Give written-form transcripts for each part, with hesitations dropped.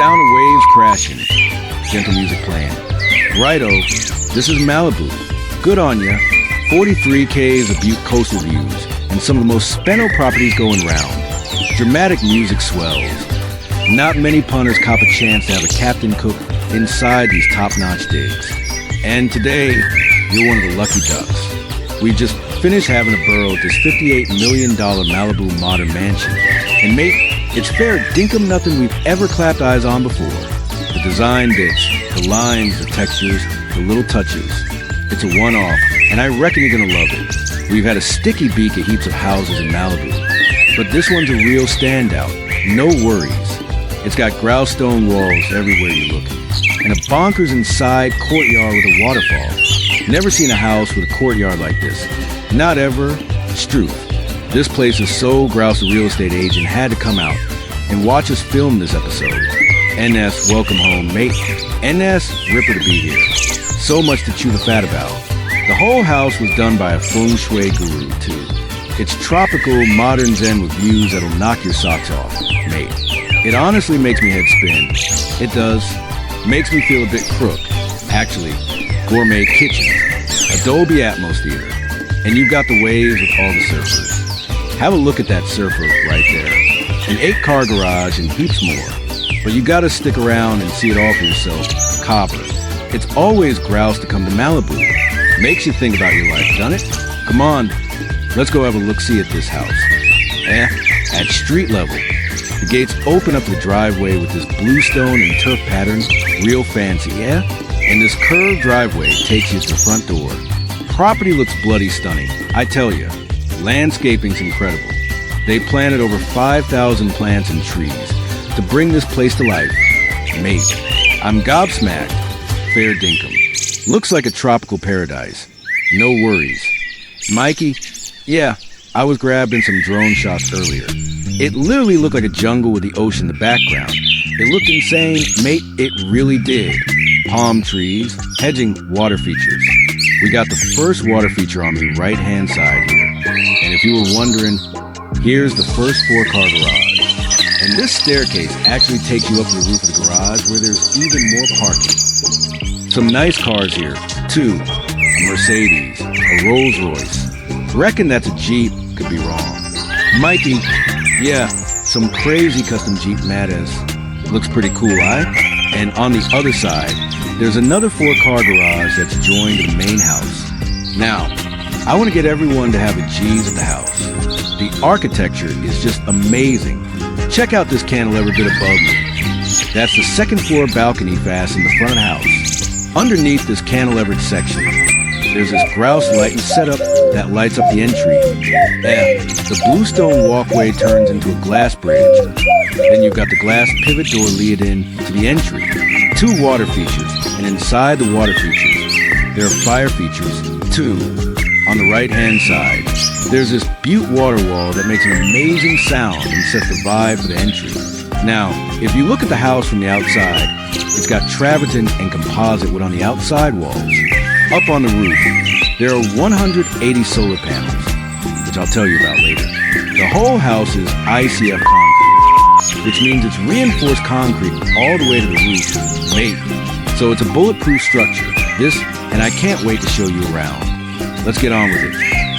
sound of waves crashing, gentle music playing. Righto, this is Malibu. Good on ya. 43 Ks of Butte coastal views, and some of the most speno properties going round. Dramatic music swells. Not many punters cop a chance to have a captain cook inside these top-notch digs. And today, you're one of the lucky ducks. We just finished having a burrow at this $58 million Malibu modern mansion. And mate, it's fair dinkum nothing we've ever clapped eyes on before. The design bits, the lines, the textures, the little touches. It's a one-off, and I reckon you're gonna love it. We've had a sticky beak at heaps of houses in Malibu, but this one's a real standout. No worries. It's got grouse stone walls everywhere you look, and a bonkers inside courtyard with a waterfall. Never seen a house with a courtyard like this. Not ever. It's truth. This place is so grouse the real estate agent had to come out and watch us film this episode. NS, welcome home, mate. NS, ripper to be here. So much to chew the fat about. The whole house was done by a feng shui guru, too. It's tropical, modern zen with views that'll knock your socks off, mate. It honestly makes me head spin. It does. Makes me feel a bit crook. Actually, gourmet kitchens, Adobe Atmos theater, and you've got the waves with all the surfers. Have a look at that surfer right there. An 8-car garage and heaps more. But you gotta stick around and see it all for yourself. Copper. It's always grouse to come to Malibu. Makes you think about your life, done it? Come on, let's go have a look-see at this house. At street level. The gates open up the driveway with this bluestone and turf pattern, real fancy, yeah? And this curved driveway takes you to the front door. Property looks bloody stunning, I tell you. Landscaping's incredible. They planted over 5,000 plants and trees to bring this place to life. Mate, I'm gobsmacked. Fair dinkum. Looks like a tropical paradise. No worries. Mikey, yeah, I was grabbing some drone shots earlier. It literally looked like a jungle with the ocean in the background. It looked insane, mate, it really did. Palm trees, hedging water features. We got the first water feature on the right-hand side here. And if you were wondering, here's the first 4-car garage. And this staircase actually takes you up to the roof of the garage where there's even more parking. Some nice cars here, too. A Mercedes, a Rolls Royce. Reckon that's a Jeep, could be wrong. Mikey, yeah, some crazy custom Jeep Matas. Looks pretty cool, And on the other side, there's another 4-car garage that's joined to the main house. Now, I want to get everyone to have a G's at the house. The architecture is just amazing. Check out this cantilever bit above me. That's the second floor balcony fastened in the front of the house. Underneath this cantilevered section, there's this grouse lighting setup that lights up the entry. The bluestone walkway turns into a glass bridge. Then you've got the glass pivot door leading to the entry. 2 water features, and inside the water features, there are fire features, too. On the right-hand side, there's this butte water wall that makes an amazing sound and sets the vibe for the entry. Now, if you look at the house from the outside, it's got travertine and composite wood on the outside walls. Up on the roof, there are 180 solar panels, which I'll tell you about later. The whole house is ICF concrete, which means it's reinforced concrete all the way to the roof, mate. So it's a bulletproof structure. This, and I can't wait to show you around. Let's get on with it.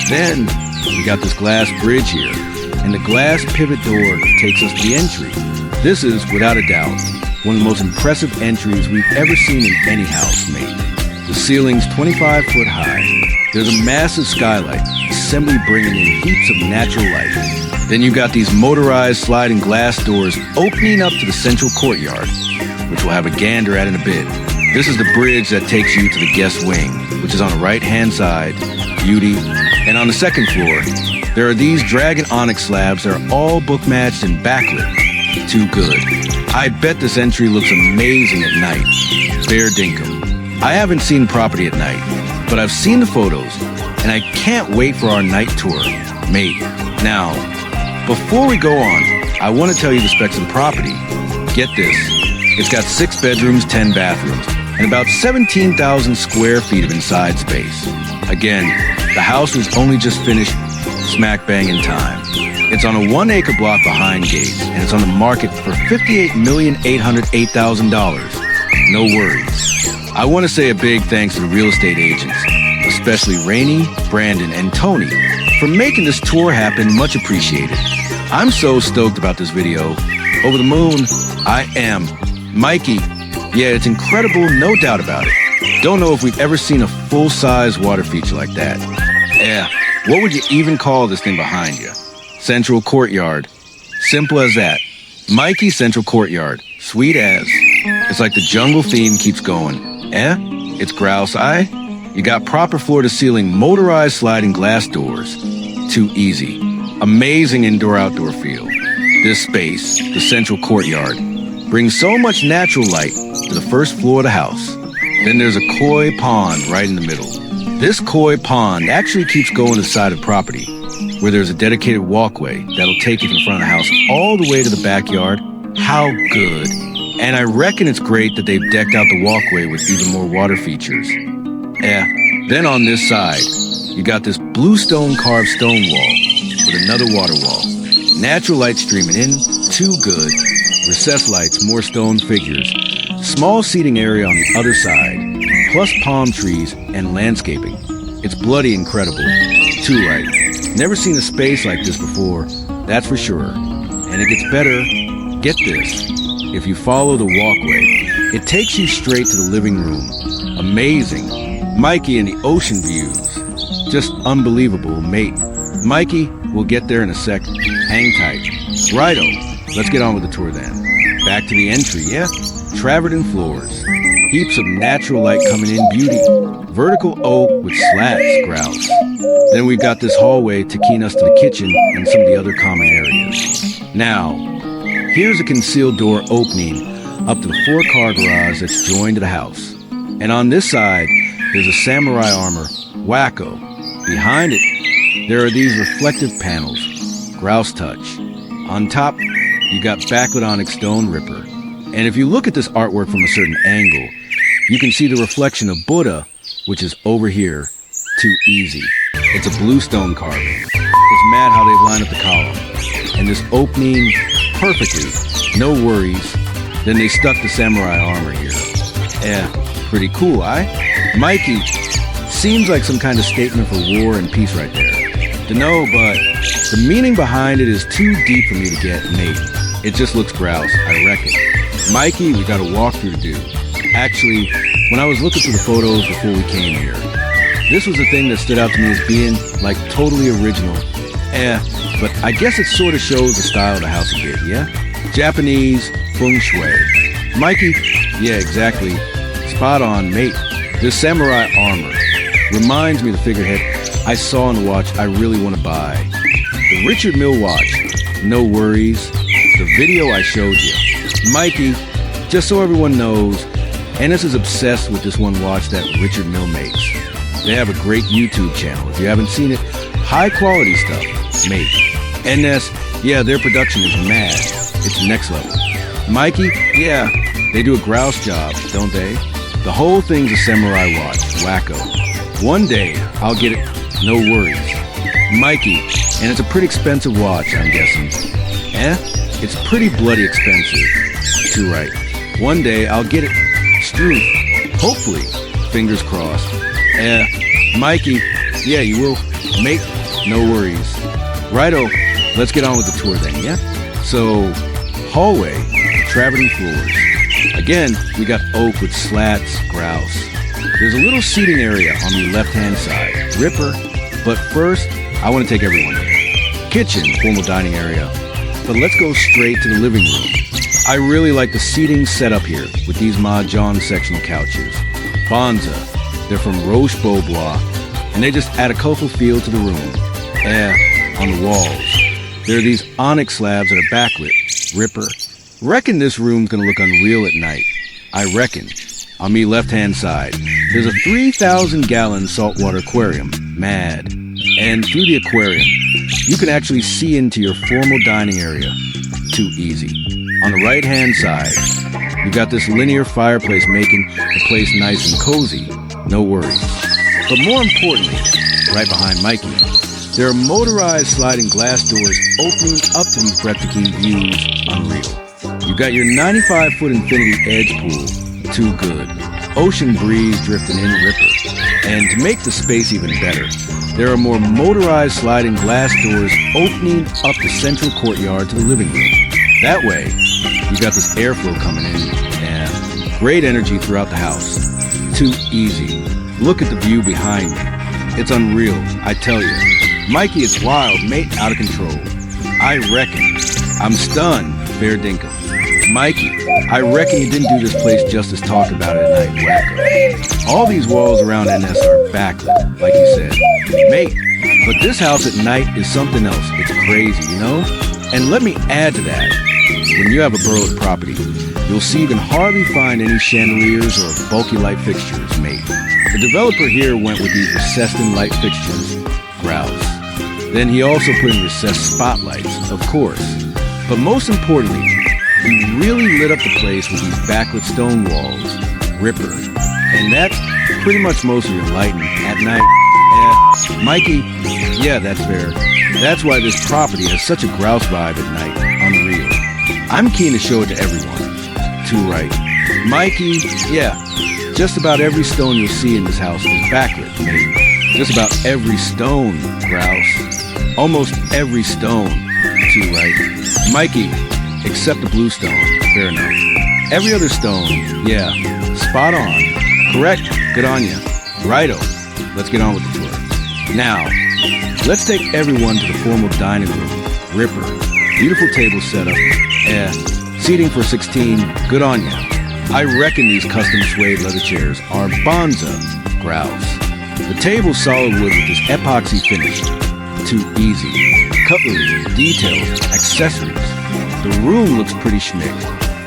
Then, we got this glass bridge here, and the glass pivot door takes us to the entry. This is, without a doubt, one of the most impressive entries we've ever seen in any house, mate. The ceiling's 25 foot high. There's a massive skylight, assembly bringing in heaps of natural light. Then you've got these motorized sliding glass doors opening up to the central courtyard, which we'll have a gander at in a bit. This is the bridge that takes you to the guest wing, which is on the right-hand side, beauty. And on the second floor, there are these dragon onyx slabs that are all book-matched and backlit. Too good. I bet this entry looks amazing at night. Fair dinkum. I haven't seen property at night, but I've seen the photos, and I can't wait for our night tour, mate. Now, before we go on, I want to tell you the specs of the property. Get this. It's got 6 bedrooms, 10 bathrooms, and about 17,000 square feet of inside space. Again, the house was only just finished, smack bang in time. It's on a 1-acre block behind Gates, and it's on the market for $58,808,000. No worries. I want to say a big thanks to the real estate agents, especially Rainey, Brandon, and Tony, for making this tour happen. Much appreciated. I'm so stoked about this video. Over the moon, I am. Mikey, yeah, it's incredible, no doubt about it. Don't know if we've ever seen a full-size water feature like that. Yeah, what would you even call this thing behind you? Central Courtyard. Simple as that. Mikey Central Courtyard. Sweet as. It's like the jungle theme keeps going. It's grouse eye. You got proper floor-to-ceiling motorized sliding glass doors. Too easy. Amazing indoor-outdoor feel. This space, the Central Courtyard, brings so much natural light to the first floor of the house. Then there's a koi pond right in the middle. This koi pond actually keeps going to the side of the property, where there's a dedicated walkway that'll take you from the front of the house all the way to the backyard. How good. And I reckon it's great that they've decked out the walkway with even more water features. Then on this side, you got this bluestone carved stone wall with another water wall. Natural light streaming in, too good. Recessed lights, more stone figures. Small seating area on the other side, plus palm trees and landscaping. It's bloody incredible. Too right. Never seen a space like this before, that's for sure. And it gets better. Get this. If you follow the walkway, it takes you straight to the living room. Amazing. Mikey and the ocean views. Just unbelievable, mate. Mikey, we'll get there in a sec. Hang tight. Righto. Let's get on with the tour then. Back to the entry, yeah? Travertine floors. Heaps of natural light coming in, beauty. Vertical oak with slats, grouse. Then we've got this hallway to key us to the kitchen and some of the other common areas. Now, here's a concealed door opening up to the 4-car garage that's joined to the house. And on this side, there's a samurai armor, wacko. Behind it, there are these reflective panels, grouse touch. On top, you got backlit onyx stone ripper. And if you look at this artwork from a certain angle, you can see the reflection of Buddha, which is over here. Too easy. It's a bluestone carving. It's mad how they've lined up the column. And this opening perfectly, no worries. Then they stuck the samurai armor here. Pretty cool, Mikey, seems like some kind of statement for war and peace right there. Dunno, but the meaning behind it is too deep for me to get, mate. It just looks grouse, I reckon. Mikey, we got a walkthrough to do. Actually, when I was looking through the photos before we came here, this was the thing that stood out to me as being, like, totally original. But I guess it sort of shows the style of the house a bit, yeah? Japanese feng shui. Mikey, yeah, exactly. Spot on, mate. This samurai armor reminds me of the figurehead I saw on the watch I really want to buy. The Richard Mille watch, no worries. The video I showed you. Mikey, just so everyone knows, Ennis is obsessed with this one watch that Richard Mille makes. They have a great YouTube channel. If you haven't seen it, high quality stuff, mate. Ennis, yeah, their production is mad. It's next level. Mikey, yeah, they do a grouse job, don't they? The whole thing's a samurai watch, wacko. One day, I'll get it, no worries. Mikey, and it's a pretty expensive watch, I'm guessing. It's pretty bloody expensive. Too right. One day, I'll get it. Struth. Hopefully. Fingers crossed. Mikey, yeah, you will. Mate, no worries. Righto, let's get on with the tour then, yeah? So, hallway, travertine floors. Again, we got oak with slats, grouse. There's a little seating area on the left-hand side, ripper. But first, I want to take everyone there. Kitchen, formal dining area. But let's go straight to the living room. I really like the seating setup here with these Mahjong sectional couches. Bonza, they're from Roche Beaubois, and they just add a colorful feel to the room. On the walls, there are these onyx slabs that are backlit. Ripper. Reckon this room's gonna look unreal at night. I reckon. On me left-hand side, there's a 3,000-gallon saltwater aquarium. Mad. And through the aquarium, you can actually see into your formal dining area. Too easy. On the right-hand side, you got this linear fireplace making the place nice and cozy. No worries. But more importantly, right behind Mikey, There are motorized sliding glass doors opening up to these breathtaking views. Unreal. You got your 95-foot infinity edge pool. Too good. Ocean breeze drifting in, ripper. And to make the space even better, there are more motorized sliding glass doors opening up the central courtyard to the living room. That way, you got this airflow coming in and great energy throughout the house. Too easy. Look at the view behind me. It's unreal, I tell you. Mikey, it's wild, mate, out of control. I reckon. I'm stunned, fair dinkum. Mikey, I reckon you didn't do this place justice talking about it at night, wacko. All these walls around NS are backlit, like you said. Mate, but this house at night is something else. It's crazy, you know? And let me add to that. When you have a boroughs property, you'll see you can hardly find any chandeliers or bulky light fixtures, mate. The developer here went with these recessed-in light fixtures, grouse. Then he also put in recessed spotlights, of course. But most importantly, he really lit up the place with these backlit stone walls, ripper. And that's pretty much most of your lighting at night. Mikey, yeah, that's fair. That's why this property has such a grouse vibe at night. Unreal. I'm keen to show it to everyone. Too right. Mikey, yeah, just about every stone you'll see in this house is backlit, mate. Just about every stone, grouse. Almost every stone. Too right. Mikey, except the blue stone. Fair enough. Every other stone, yeah, spot on. Correct. Good on ya. Righto. Let's get on with the tour. Now, let's take everyone to the formal dining room. Ripper. Beautiful table setup. Seating for 16. Good on ya. I reckon these custom suede leather chairs are bonza. Grouse. The table's solid wood with this epoxy finish. Too easy. Cutlery, details, accessories. The room looks pretty schmick.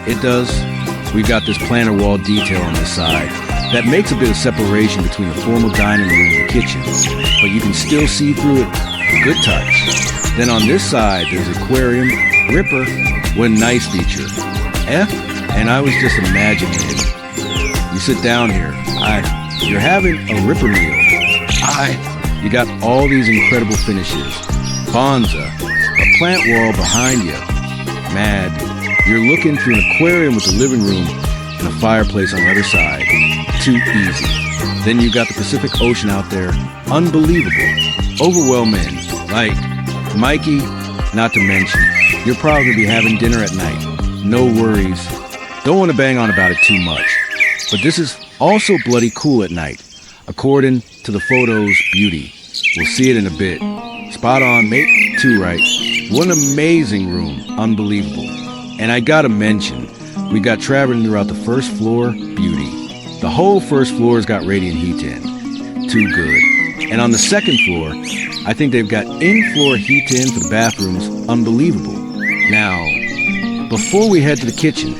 It does. We've got this planter wall detail on this side that makes a bit of separation between the formal dining room and the kitchen, but you can still see through it. Good touch. Then on this side, there's aquarium, ripper, what a nice feature. And I was just imagining it. You sit down here. You're having a ripper meal. You got all these incredible finishes. Bonza, a plant wall behind you. Mad. You're looking through an aquarium with the living room and a fireplace on the other side. Too easy. Then you got the Pacific Ocean out there. Unbelievable. Overwhelming. Like, Mikey, not to mention, you're probably going to be having dinner at night. No worries. Don't want to bang on about it too much. But this is also bloody cool at night, according to the photo's beauty. We'll see it in a bit. Spot on, mate. Too right. What an amazing room. Unbelievable. And I gotta mention, we got traveling throughout the first floor. Beauty. The whole first floor's got radiant heat in. Too good. And on the second floor, I think they've got in-floor heat in for the bathrooms. Unbelievable. Now, before we head to the kitchen,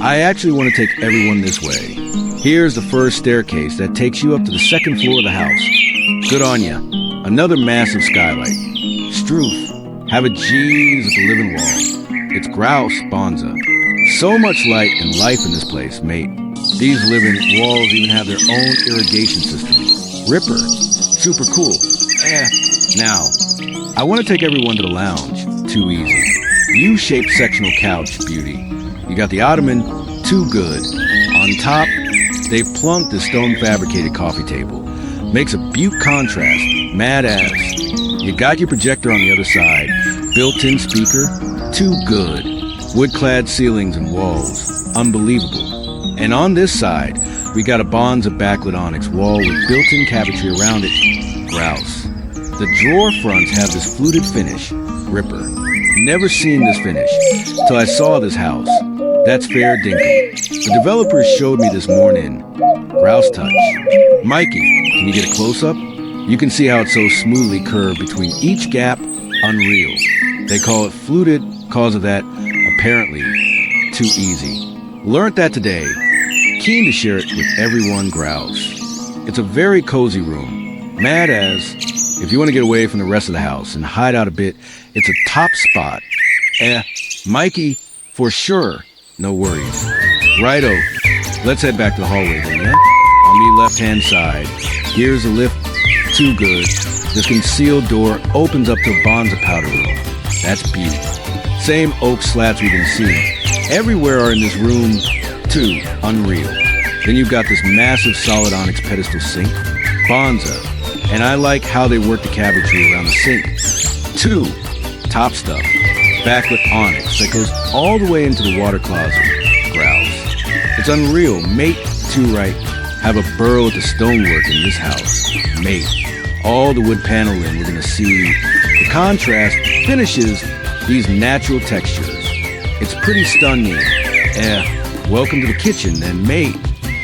I actually want to take everyone this way. Here's the first staircase that takes you up to the second floor of the house. Good on ya. Another massive skylight. Struth. Have a G's at the living wall. It's grouse, bonza. So much light and life in this place, mate. These living walls even have their own irrigation system. Ripper. Super cool. Now, I want to take everyone to the lounge. Too easy. U-shaped sectional couch, beauty. You got the ottoman. Too good. On top, they've plunked the stone-fabricated coffee table. Makes a beaut contrast. Mad ass. You got your projector on the other side. Built-in speaker. Too good. Wood-clad ceilings and walls. Unbelievable. And on this side, we got a bonza backlit onyx wall with built-in cabinetry around it. Grouse. The drawer fronts have this fluted finish. Ripper. Never seen this finish till I saw this house. That's fair dinkum. The developers showed me this morning. Grouse touch. Mikey, can you get a close-up? You can see how it's so smoothly curved between each gap. Unreal. They call it fluted cause of that, apparently. Too easy. Learned that today. Keen to share it with everyone, grouse. It's a very cozy room. Mad as, if you want to get away from the rest of the house and hide out a bit, it's a top spot. Mikey, for sure. No worries. Righto. Let's head back to the hallway then, yeah? On the left-hand side. Here's the lift. Too good. This concealed door opens up to a Bonza powder room. That's beauty. Same oak slats we've been seeing. Everywhere are in this room, too, unreal. Then you've got this massive solid onyx pedestal sink, Bonza, and I like how they work the cabinetry around the sink. 2, top stuff, backlit onyx that goes all the way into the water closet, growls. It's unreal, mate, 2 right, have a burl at the stonework in this house, mate. All the wood paneling we're gonna see. The contrast finishes these natural textures. It's pretty stunning. Welcome to the kitchen then, mate.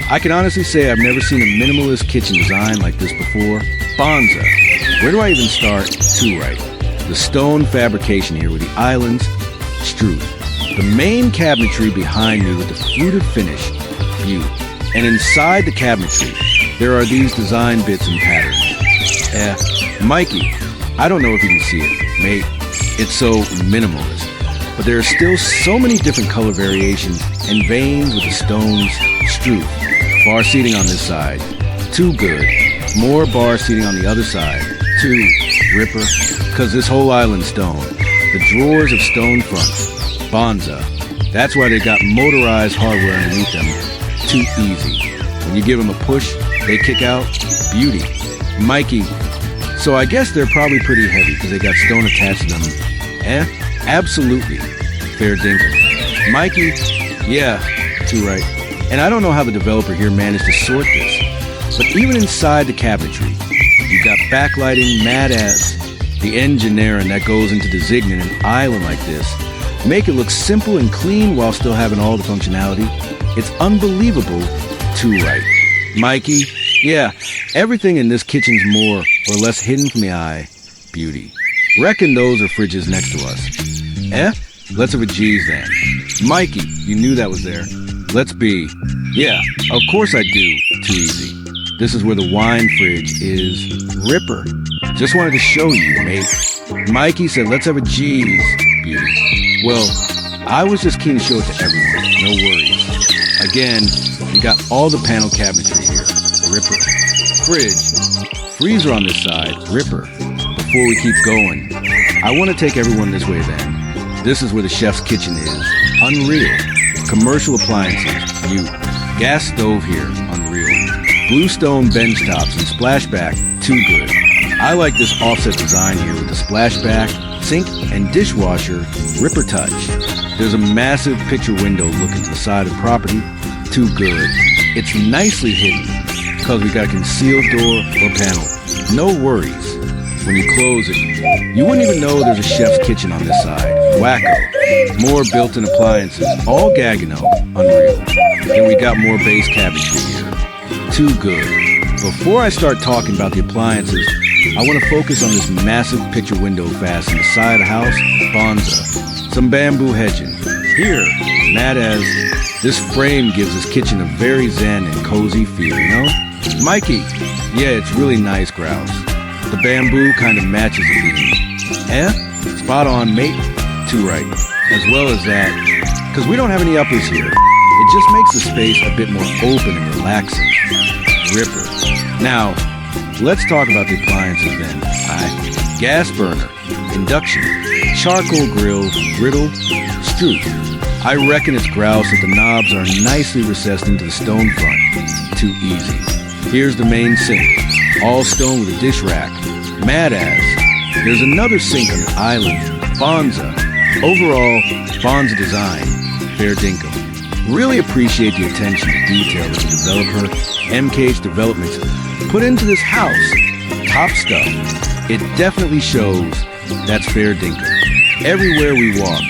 I can honestly say I've never seen a minimalist kitchen design like this before. Bonza. Where do I even start? 2 right. The stone fabrication here with the islands, Struth. The main cabinetry behind me with the fluted finish, view. And inside the cabinetry, there are these design bits and patterns. Mikey, I don't know if you can see it, mate. It's so minimalist. But there are still so many different color variations and veins with the stones, Struth. Bar seating on this side, 2 good. More bar seating on the other side, 2 ripper. Cause this whole island stone. The drawers of stone fronts, Bonza. That's why they got motorized hardware underneath them. Too easy. When you give them a push, they kick out. Beauty. Mikey. So I guess they're probably pretty heavy because they got stone attached to them. Absolutely. Fair dinkum. Mikey. Yeah, 2 right. And I don't know how the developer here managed to sort this, but even inside the cabinetry, you've got backlighting, mad ass, the engineering that goes into designing an island like this. Make it look simple and clean while still having all the functionality. It's unbelievable, 2 right. Mikey, yeah, everything in this kitchen's more or less hidden from the eye. Beauty. Reckon those are fridges next to us. Let's have a G's then. Mikey, you knew that was there. Let's be. Yeah, of course I do. Too easy. This is where the wine fridge is. Ripper. Just wanted to show you, mate. Mikey said, let's have a G's. Beauty. Well, I was just keen to show it to everyone. No worries. Again, we got all the panel cabinetry here. Ripper. Fridge. Freezer on this side. Ripper. Before we keep going, I want to take everyone this way then. This is where the chef's kitchen is. Unreal. Commercial appliances, mute. Gas stove here, unreal. Bluestone bench tops and splashback, too good. I like this offset design here with the splashback, sink, and dishwasher, ripper touch. There's a massive picture window looking to the side of the property, too good. It's nicely hidden, because we got a concealed door or panel. No worries. When you close it, you wouldn't even know there's a chef's kitchen on this side. Wacko. More built-in appliances, all Gagano, unreal. Then we got more base cabinetry here. Too good. Before I start talking about the appliances, I want to focus on this massive picture window fast in the side of the house, Bonza. Some bamboo hedging. Here, mad as, this frame gives this kitchen a very zen and cozy feel, you know? Mikey, yeah, it's really nice, Grouse. The bamboo kind of matches the theme. Spot on, mate. 2 right. As well as that, because we don't have any uppers here, it just makes the space a bit more open and relaxing. Ripper. Now, let's talk about the appliances then. Gas burner, induction, charcoal grill, griddle, Struth. I reckon it's grouse that the knobs are nicely recessed into the stone front. Too easy. Here's the main sink, all stone with a dish rack. Mad ass. There's another sink on the island, Bonza. Overall, Bonza design, fair dinkum. Really appreciate the attention to detail that the developer, MKH Developments, put into this house. Top stuff. It definitely shows that's fair dinkum. Everywhere we walk,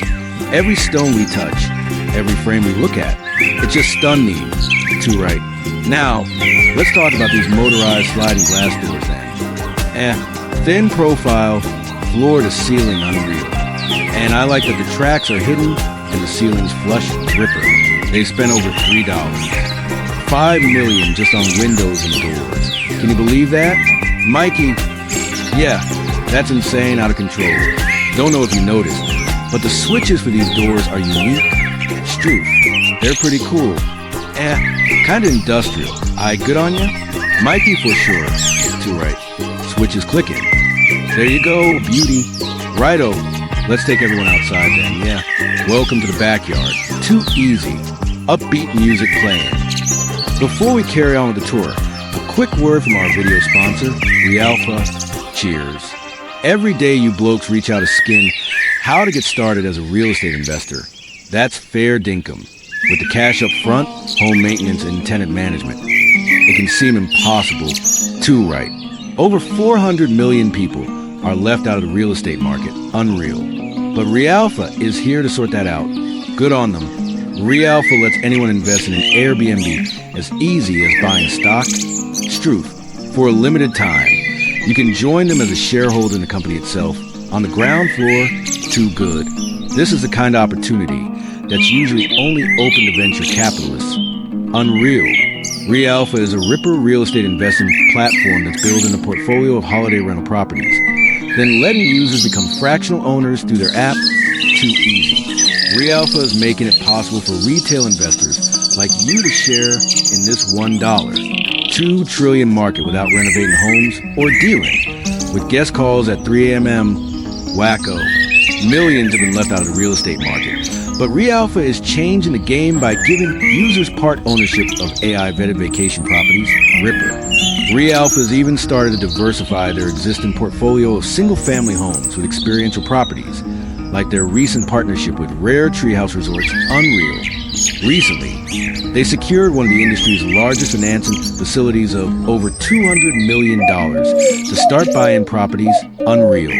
every stone we touch, every frame we look at, it's just stunning. 2 right. Now, let's talk about these motorized sliding glass doors then. Thin profile, floor to ceiling unreal. And I like that the tracks are hidden and the ceiling's flush, ripper. They spent over $3. $5 million just on windows and doors. Can you believe that? Mikey, yeah, that's insane, out of control. Don't know if you noticed, but the switches for these doors are unique. Struth. They're pretty cool. Kinda industrial. Good on ya? Mikey for sure. Too right. Switch is clicking. There you go, beauty. Righto. Let's take everyone outside then, yeah. Welcome to the backyard. Too easy. Upbeat music playing. Before we carry on with the tour, a quick word from our video sponsor, Realpha. Cheers. Every day you blokes reach out to skin how to get started as a real estate investor. That's fair dinkum. With the cash up front, home maintenance, and tenant management. It can seem impossible. Too right. Over 400 million people are left out of the real estate market. Unreal. But Realpha is here to sort that out. Good on them. Realpha lets anyone invest in an Airbnb as easy as buying stock. Struth. For a limited time, you can join them as a shareholder in the company itself. On the ground floor, too good. This is the kind of opportunity that's usually only open to venture capitalists. Unreal. Realpha is a ripper real estate investing platform that's building a portfolio of holiday rental properties, then letting users become fractional owners through their app. Too easy. Realpha is making it possible for retail investors like you to share in this $1, $2 trillion market without renovating homes or dealing with guest calls at 3 a.m. Wacko. Millions have been left out of the real estate market. But Realpha is changing the game by giving users part ownership of AI-vetted vacation properties, Ripper. Realpha has even started to diversify their existing portfolio of single-family homes with experiential properties, like their recent partnership with Rare Treehouse Resorts, Unreal. Recently, they secured one of the industry's largest financing facilities of over $200 million to start buying properties, Unreal.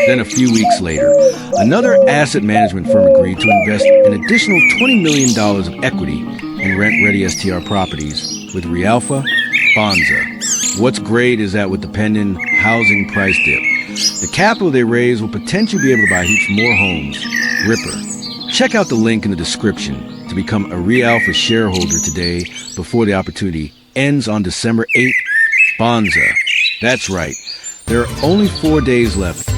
Then a few weeks later, another asset management firm agreed to invest an additional $20 million of equity in rent-ready STR properties with Realpha, Bonza. What's great is that with the pending housing price dip, the capital they raise will potentially be able to buy heaps more homes, Ripper. Check out the link in the description to become a Realpha shareholder today before the opportunity ends on December 8th. Bonza. That's right. There are only 4 days left.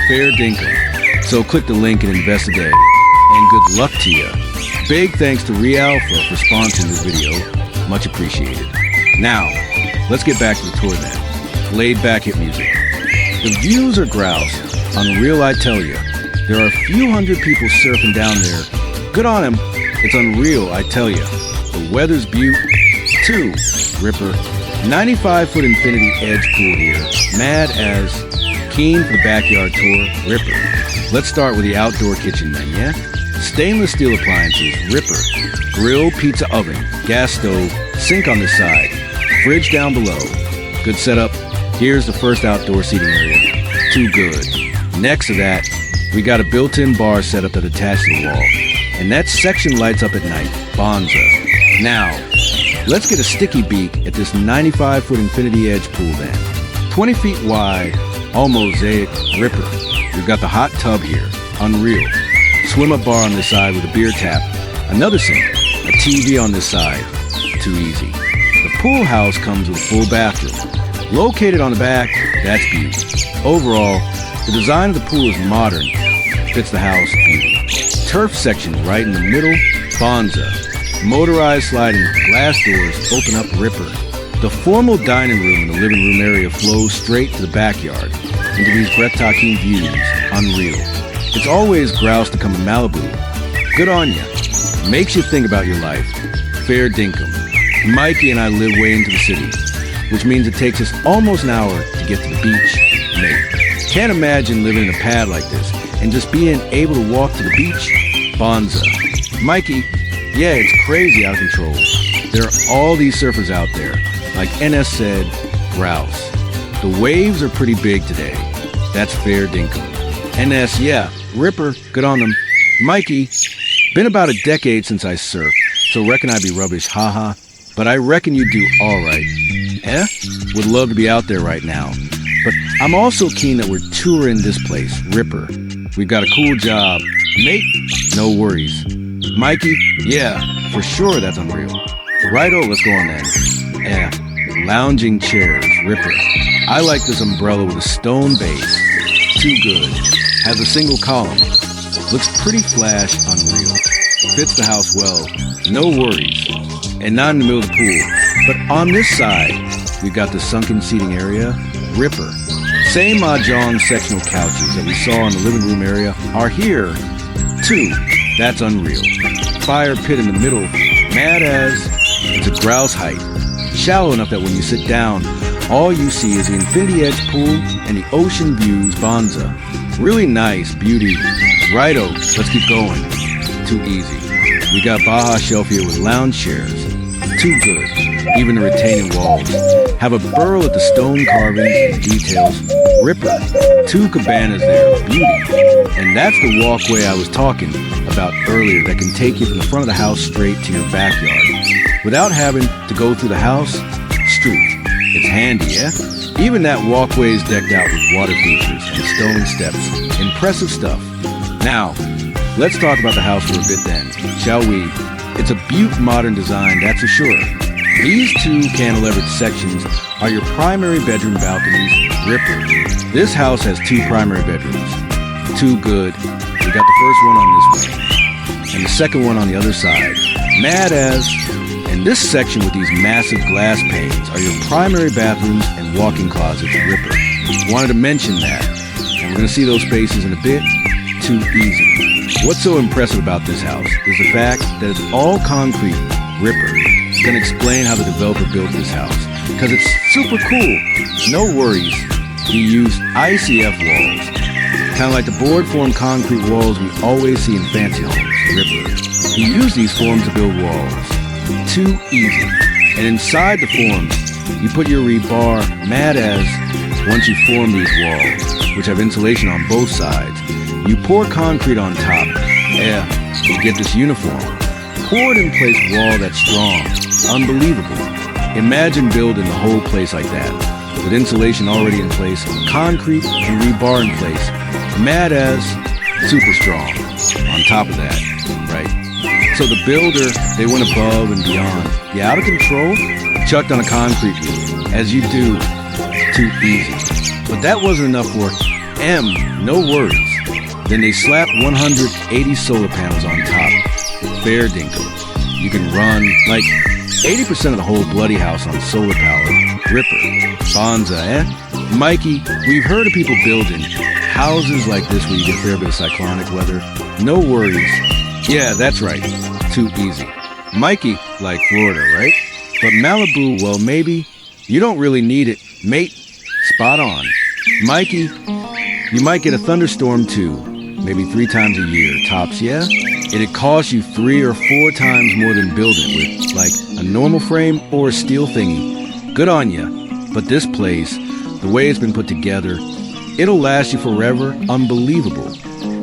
Fair dinkum. So click the link and invest today. And good luck to you. Big thanks to Realpha for sponsoring this video. Much appreciated. Now, let's get back to the tour then. Laid back hit music. The views are grouse. Unreal, I tell you. There are a few hundred people surfing down there. Good on him. It's unreal, I tell you. The weather's beaut. 2. Ripper. 95-foot infinity edge pool here. Mad as. Keen for the backyard tour. Ripper. Let's start with the outdoor kitchen then, yeah? Stainless steel appliances. Ripper. Grill, pizza oven, gas stove, sink on this side, fridge down below. Good setup. Here's the first outdoor seating area. Too good. Next to that, we got a built-in bar setup that attached to the wall. And that section lights up at night. Bonza. Now, let's get a sticky beak at this 95-foot infinity edge pool then. 20 feet wide, all mosaic, Ripper. We've got the hot tub here. Unreal. Swim-up bar on this side with a beer tap. Another sink. A TV on this side. Too easy. The pool house comes with a full bathroom. Located on the back, that's beauty. Overall, the design of the pool is modern. Fits the house, beauty. Turf section right in the middle, Bonza. Motorized sliding glass doors open up Ripper. The formal dining room and the living room area flows straight to the backyard into these breathtaking views. Unreal. It's always grouse to come to Malibu. Good on ya. Makes you think about your life. Fair dinkum. Mikey and I live way into the city, which means it takes us almost an hour to get to the beach. Mate, can't imagine living in a pad like this and just being able to walk to the beach. Bonza. Mikey, yeah, it's crazy out of control. There are all these surfers out there. Like NS said, grouse. The waves are pretty big today. That's fair dinkum. NS, yeah, Ripper, good on them. Mikey, been about a decade since I surfed, so reckon I'd be rubbish, haha. But I reckon you do alright. Eh? Would love to be out there right now. But I'm also keen that we're touring this place, Ripper. We've got a cool job. Mate, no worries. Mikey, yeah, for sure that's unreal. Righto, let's go on then. Yeah, lounging chairs, Ripper. I like this umbrella with a stone base. Too good. Has a single column. Looks pretty flash, unreal. Fits the house well. No worries. And not in the middle of the pool. But on this side, we've got the sunken seating area, Ripper. Same mahjong sectional couches that we saw in the living room area are here, too. That's unreal. Fire pit in the middle, mad as it's a grouse height. Shallow enough that when you sit down, all you see is the infinity edge pool and the ocean views bonza. Really nice, beauty. Righto, let's keep going. Too easy. We got Baja Shelf here with lounge chairs. Too good. Even the retaining walls have a burl at the stone carvings and details. Ripper. 2 cabanas there. Beauty. And that's the walkway I was talking about earlier that can take you from the front of the house straight to your backyard without having to go through the house street. It's handy, yeah? Even that walkway is decked out with water features and stone steps. Impressive stuff. Now, let's talk about the house for a bit then, shall we? It's a beaut modern design, that's for sure. These 2 cantilevered sections are your primary bedroom balconies, Ripper. This house has 2 primary bedrooms. Too good. We got the first one on this wing, and the second one on the other side. Mad as, and this section with these massive glass panes are your primary bathrooms and walk-in closets, Ripper. Wanted to mention that, and we're going to see those spaces in a bit. Too easy. What's so impressive about this house is the fact that it's all concrete, Ripper. I'm going to explain how the developer built this house, because it's super cool. No worries. He used ICF walls, kind of like the board-formed concrete walls we always see in fancy homes, Ripper. He used these forms to build walls. Too easy. And inside the forms, you put your rebar, mad as, once you form these walls, which have insulation on both sides, you pour concrete on top. Yeah, you get this uniform. Poured in place wall that's strong. Unbelievable. Imagine building the whole place like that, with insulation already in place, concrete and rebar in place. Mad as, super strong. On top of that, right? So the builder, they went above and beyond. Yeah, out of control, chucked on a concrete roof, as you do. Too easy. But that wasn't enough for M, no worries. Then they slapped 180 solar panels on top. Fair dinkum. You can run like 80% of the whole bloody house on solar power. Ripper. Bonza, eh? Mikey, we've heard of people building houses like this where you get a fair bit of cyclonic weather. No worries. Yeah, that's right. Too easy. Mikey, like Florida, right? But Malibu, well, maybe. You don't really need it, mate. Spot on. Mikey, you might get a thunderstorm too. Maybe 3 times a year, tops, yeah? It'd cost you 3 or 4 times more than building it with, like, a normal frame or a steel thingy. Good on ya. But this place, the way it's been put together, it'll last you forever. Unbelievable.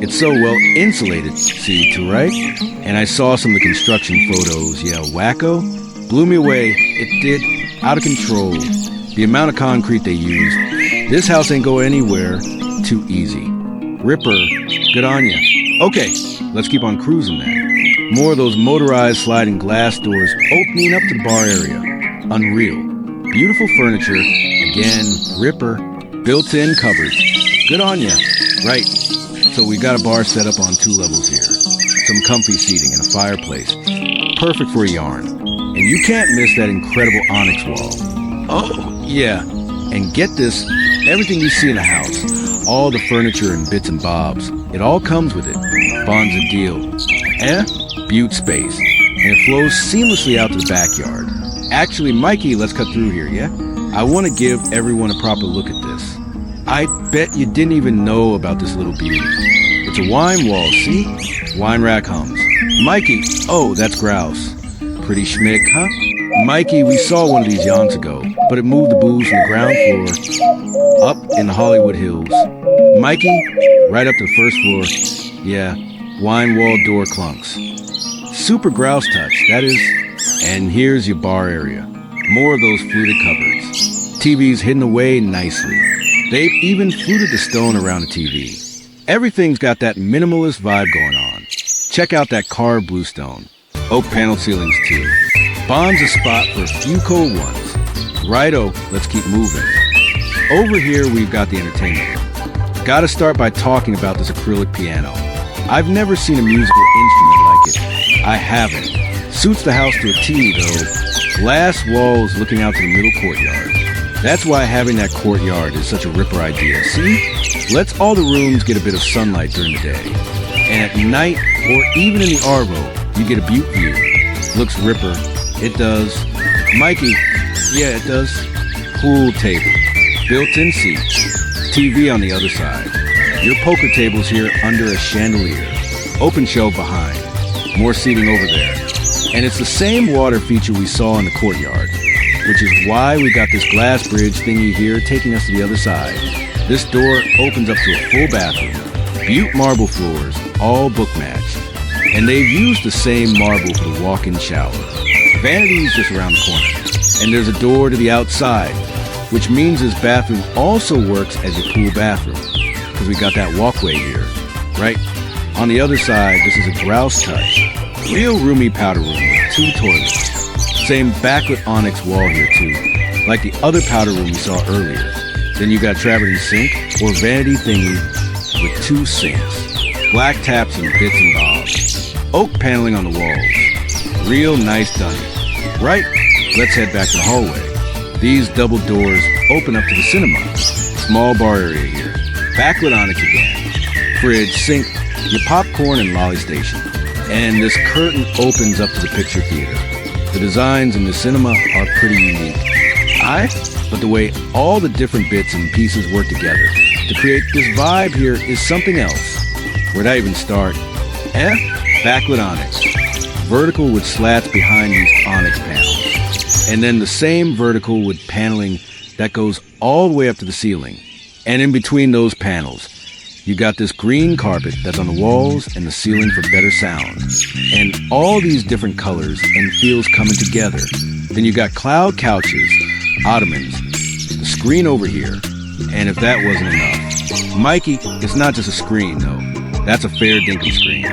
It's so well insulated, see, too, right? And I saw some of the construction photos, yeah, wacko. Blew me away. It did. Out of control. The amount of concrete they used. This house ain't going anywhere. Too easy. Ripper. Good on ya. Okay, let's keep on cruising then. More of those motorized sliding glass doors opening up to the bar area. Unreal. Beautiful furniture. Again, Ripper. Built-in cupboards. Good on ya. Right. So we got a bar set up on 2 levels here. Some comfy seating and a fireplace. Perfect for a yarn. And you can't miss that incredible onyx wall. Oh, yeah. And get this, everything you see in the house, all the furniture and bits and bobs, it all comes with it. Bonds a deal. Butte space. And it flows seamlessly out to the backyard. Actually, Mikey, let's cut through here, yeah? I want to give everyone a proper look at this. I bet you didn't even know about this little beauty. It's a wine wall, see? Wine rack hums. Mikey, oh, that's grouse. Pretty schmick, huh? Mikey, we saw one of these yonks ago, but it moved the booze from the ground floor up in the Hollywood Hills. Mikey, right up to the first floor. Yeah, wine wall door clunks. Super grouse touch, that is. And here's your bar area. More of those fluted cupboards. TVs hidden away nicely. They've even fluted the stone around the TV. Everything's got that minimalist vibe going on. Check out that carved bluestone. Oak panel ceilings too. Bond's a spot for a few cold ones. Righto, let's keep moving. Over here we've got the entertainment room. Gotta start by talking about this acrylic piano. I've never seen a musical instrument like it. I haven't. Suits the house to a T though. Glass walls looking out to the middle courtyard. That's why having that courtyard is such a ripper idea. See? Lets all the rooms get a bit of sunlight during the day. And at night, or even in the Arvo, you get a butte view. Looks ripper. It does. Mikey, yeah, it does. Pool table. Built-in seats. TV on the other side. Your poker table's here under a chandelier. Open shelf behind. More seating over there. And it's the same water feature we saw in the courtyard, which is why we got this glass bridge thingy here taking us to the other side. This door opens up to a full bathroom. Butte marble floors, all book matched. And they've used the same marble for the walk-in shower. Vanity's just around the corner. And there's a door to the outside, which means this bathroom also works as a pool bathroom, because we got that walkway here, right? On the other side, this is a grouse touch. Real roomy powder room with 2 toilets. Same backlit onyx wall here too, like the other powder room we saw earlier. Then you got travertine sink or vanity thingy with 2 sinks. Black taps and bits and bobs. Oak paneling on the walls. Real nice done. Right, let's head back to the hallway. These double doors open up to the cinema. Small bar area here. Backlit onyx again. Fridge, sink, your popcorn and lolly station. And this curtain opens up to the picture theater. The designs in the cinema are pretty unique. But the way all the different bits and pieces work together to create this vibe here is something else. Where'd I even start? Backlit onyx. Vertical with slats behind these onyx panels. And then the same vertical with paneling that goes all the way up to the ceiling. And in between those panels, you got this green carpet that's on the walls and the ceiling for better sound. And all these different colors and feels coming together. Then you got cloud couches, ottomans, the screen over here. And if that wasn't enough, Mikey, it's not just a screen though. That's a fair dinkum screen.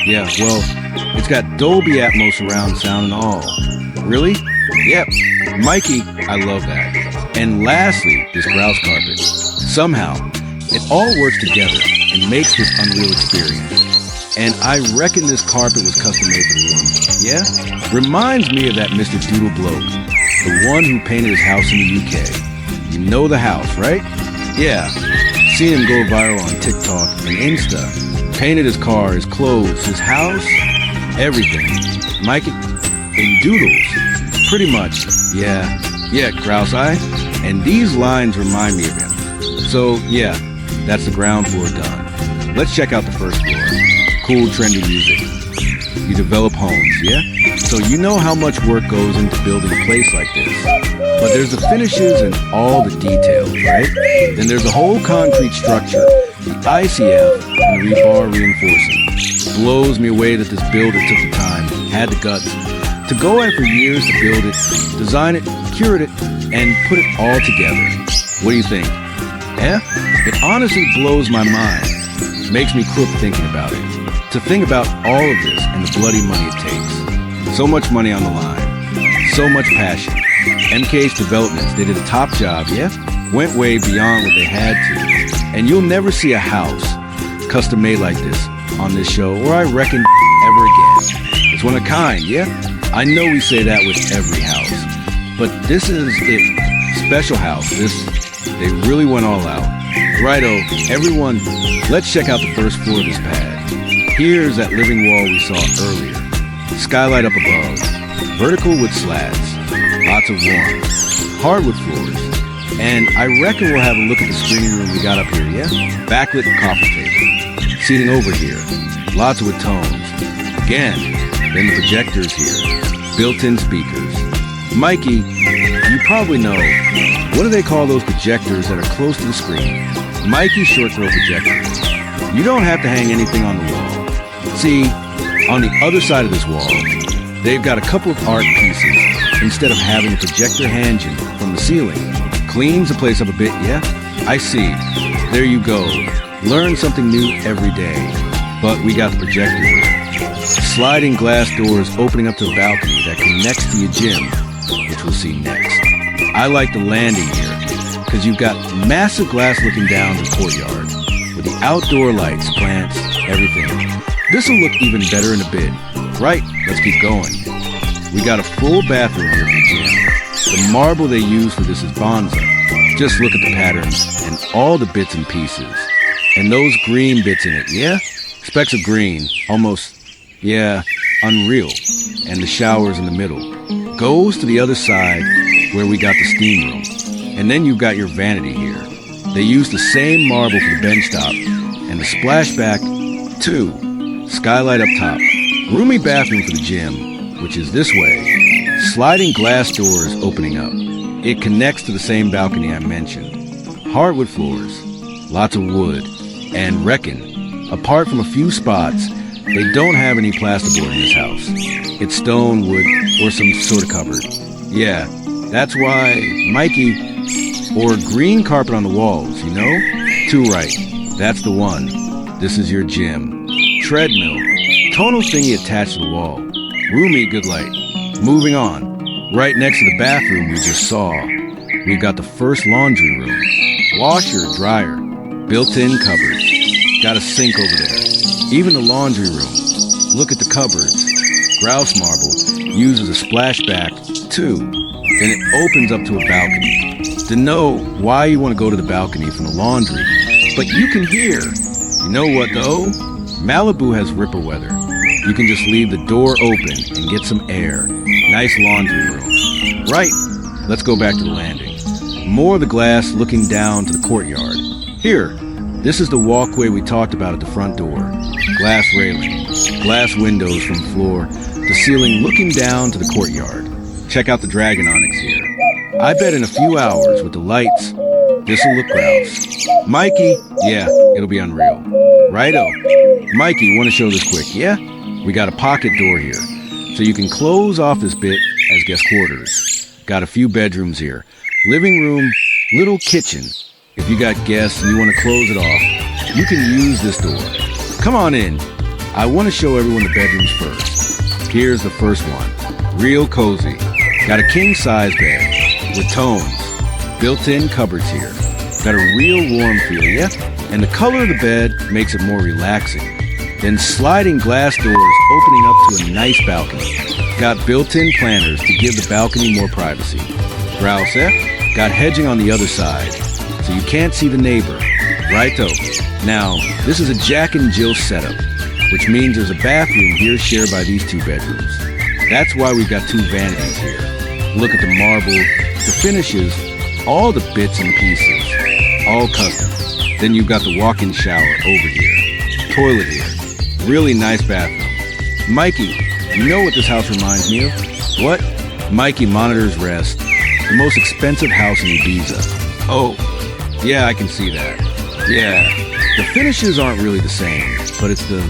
Yeah, well, it's got Dolby Atmos surround sound and all. Really? Yep. Mikey, I love that. And lastly, this grouse carpet. Somehow, it all works together and makes this unreal experience. And I reckon this carpet was custom made for the room. Yeah? Reminds me of that Mr. Doodle bloke, the one who painted his house in the UK. You know the house, right? Yeah. Seen him go viral on TikTok and Insta. Painted his car, his clothes, his house, everything. Mikey, in doodles. Pretty much. Yeah, grouse eye. And these lines remind me of him. So, yeah. That's the ground floor done. Let's check out the first floor. Cool, trendy music. You develop homes, yeah? So you know how much work goes into building a place like this. But there's the finishes and all the details, right? Then there's the whole concrete structure, the ICF and rebar reinforcing. Blows me away that this builder took the time, had the guts, to go at it for years to build it, design it, curate it, and put it all together. What do you think? Yeah? It honestly blows my mind. Makes me crook thinking about it. To think about all of this and the bloody money it takes. So much money on the line. So much passion. MK's developments, they did a top job, yeah? Went way beyond what they had to. And you'll never see a house custom made like this on this show, or I reckon ever again. It's one of a kind, yeah? I know we say that with every house. But this is it. Special house. They really went all out. Righto, everyone, let's check out the first floor of this pad. Here's that living wall we saw earlier. Skylight up above. Vertical with slats. Lots of warmth. Hardwood floors. And I reckon we'll have a look at the screening room we got up here, yeah? Backlit coffee table. Seating over here. Lots with tones. Again, then the projectors here. Built-in speakers. Mikey, you probably know, what do they call those projectors that are close to the screen? Mikey short throw projectors. You don't have to hang anything on the wall. See, on the other side of this wall, they've got a couple of art pieces instead of having a projector hanging from the ceiling. Cleans the place up a bit, yeah? I see. There you go. Learn something new every day. But we got the projector here. Sliding glass doors opening up to a balcony that connects to your gym, which we'll see next. I like the landing here, because you've got massive glass looking down the courtyard, with the outdoor lights, plants, everything. This'll look even better in a bit. Right, let's keep going. We got a full bathroom here for the gym. The marble they use for this is Bonza, Just look at the patterns and all the bits and pieces. And those green bits in it, yeah? Specks of green, almost, yeah, unreal. And the showers in the middle. Goes to the other side where we got the steam room. And then you've got your vanity here. They used the same marble for the bench top. And the splashback, too. Skylight up top. Roomy bathroom for the gym, which is this way. Sliding glass doors opening up. It connects to the same balcony I mentioned. Hardwood floors, lots of wood, and reckon, apart from a few spots, they don't have any plasterboard in this house. It's stone, wood, or some sort of cupboard. Yeah, that's why Mikey, or green carpet on the walls, you know? Too right, that's the one. This is your gym. Treadmill, tonal thingy attached to the wall. Roomy, good light. Moving on. Right next to the bathroom we just saw, we've got the first laundry room. Washer, dryer, built-in cupboards. Got a sink over there. Even the laundry room. Look at the cupboards. Grouse marble uses a splashback, too. Then it opens up to a balcony. To know why you want to go to the balcony from the laundry. But you can hear. You know what, though? Malibu has ripper weather. You can just leave the door open and get some air. Nice laundry room. Right, let's go back to the landing. More of the glass looking down to the courtyard. Here, this is the walkway we talked about at the front door. Glass railing, glass windows from floor to ceiling looking down to the courtyard. Check out the dragon onyx here. I bet in a few hours with the lights, this'll look grouse. Mikey, yeah, it'll be unreal. Righto. Mikey, want to show this quick, yeah? We got a pocket door here, so you can close off this bit as guest quarters. Got a few bedrooms here. Living room, little kitchen. If you got guests and you want to close it off, you can use this door. Come on in. I want to show everyone the bedrooms first. Here's the first one. Real cozy. Got a king-size bed with tones. Built-in cupboards here. Got a real warm feel, yeah? And the color of the bed makes it more relaxing. Then sliding glass doors opening up to a nice balcony. Got built-in planters to give the balcony more privacy. Grouse, eh? Got hedging on the other side, so you can't see the neighbor. Righto. Now, this is a Jack and Jill setup, which means there's a bathroom here shared by these two bedrooms. That's why we've got two vanities here. Look at the marble, the finishes, all the bits and pieces, all custom. Then you've got the walk-in shower over here. Toilet here. Really nice bathroom. Mikey, you know what this house reminds me of? What? Mikey monitors rest. The most expensive house in Ibiza. Oh, yeah, I can see that. Yeah, the finishes aren't really the same, but it's the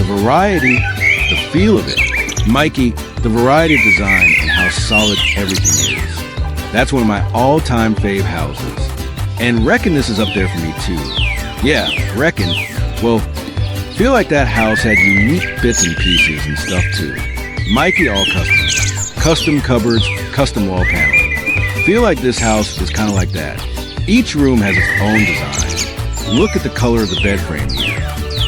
variety, the feel of it. Mikey, the variety of design and how solid everything is. That's one of my all-time fave houses. And reckon this is up there for me too. Yeah, reckon. Well, feel like that house had unique bits and pieces and stuff too. Mikey all custom. Custom cupboards, custom wall paneling. Feel like this house is kind of like that. Each room has its own design. Look at the color of the bed frame here.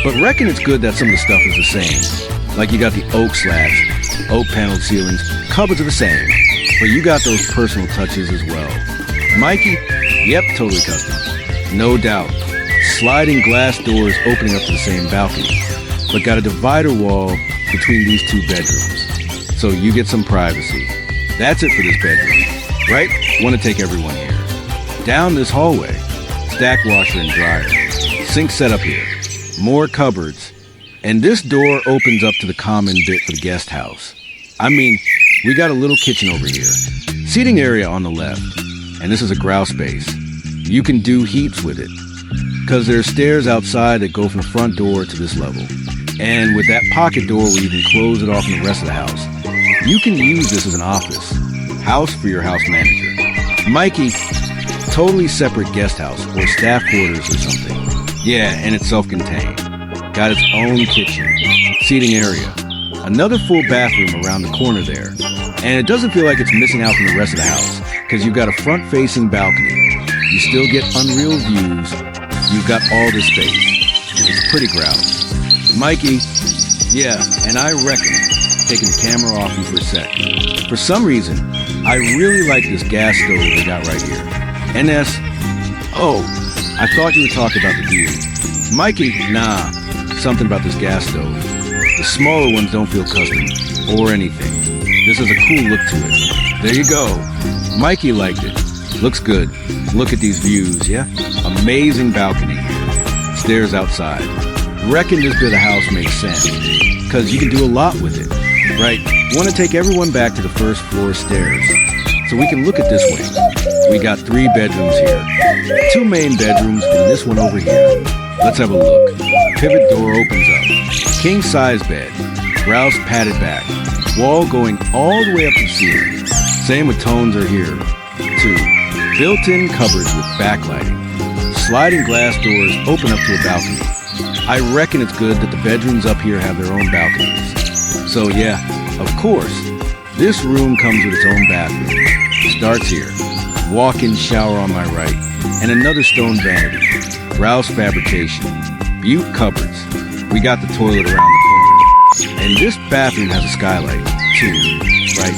But reckon it's good that some of the stuff is the same. Like you got the oak slabs, oak paneled ceilings, cupboards are the same. But you got those personal touches as well. Mikey, yep, totally custom. No doubt. Sliding glass doors opening up to the same balcony, but got a divider wall between these two bedrooms, so you get some privacy. That's it for this bedroom, right? Want to take everyone here. Down this hallway, stack washer and dryer, sink set up here, more cupboards, and this door opens up to the common bit for the guest house. I mean, we got a little kitchen over here, seating area on the left, and this is a grouse space. You can do heaps with it, because there's stairs outside that go from the front door to this level. And with that pocket door where you can close it off from the rest of the house, you can use this as an office. House for your house manager. Mikey, totally separate guest house or staff quarters or something. Yeah, and it's self-contained. Got its own kitchen, seating area, another full bathroom around the corner there. And it doesn't feel like it's missing out from the rest of the house, because you've got a front-facing balcony. You still get unreal views. You've got all this space. It's pretty grouse. Mikey, yeah, and I reckon, taking the camera off you for a sec. For some reason, I really like this gas stove we got right here. NS. Oh, I thought you were talking about the view. Mikey, nah, something about this gas stove. The smaller ones don't feel custom or anything. This has a cool look to it. There you go. Mikey liked it. Looks good. Look at these views, yeah? Amazing balcony here. Stairs outside. Reckon this bit of house makes sense, because you can do a lot with it. Right, want to take everyone back to the first floor stairs, so we can look at this wing. We got 3 bedrooms here. 2 main bedrooms and this one over here. Let's have a look. Pivot door opens up. King size bed. Grouse padded back. Wall going all the way up to the ceiling. Same with tones are here, too. Built-in cupboards with backlighting. Sliding glass doors open up to a balcony. I reckon it's good that the bedrooms up here have their own balconies. So yeah, of course, this room comes with its own bathroom. Starts here. Walk-in shower on my right. And another stone vanity. Rouse fabrication. Butte cupboards. We got the toilet around the corner. And this bathroom has a skylight, too. Right?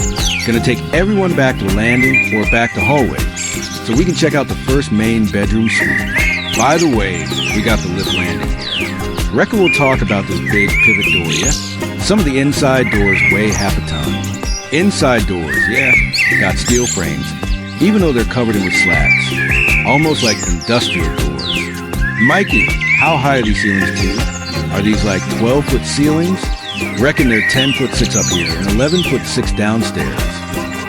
Gonna take everyone back to the landing or back to hallway, so we can check out the first main bedroom suite. By the way, we got the lift landing here. Reckon we'll talk about this big pivot door, yeah? Some of the inside doors weigh half a ton. Inside doors, yeah, got steel frames, even though they're covered in with slats. Almost like industrial doors. Mikey, how high are these ceilings too? Are these like 12-foot ceilings? Reckon they're 10'6" up here and 11'6" downstairs.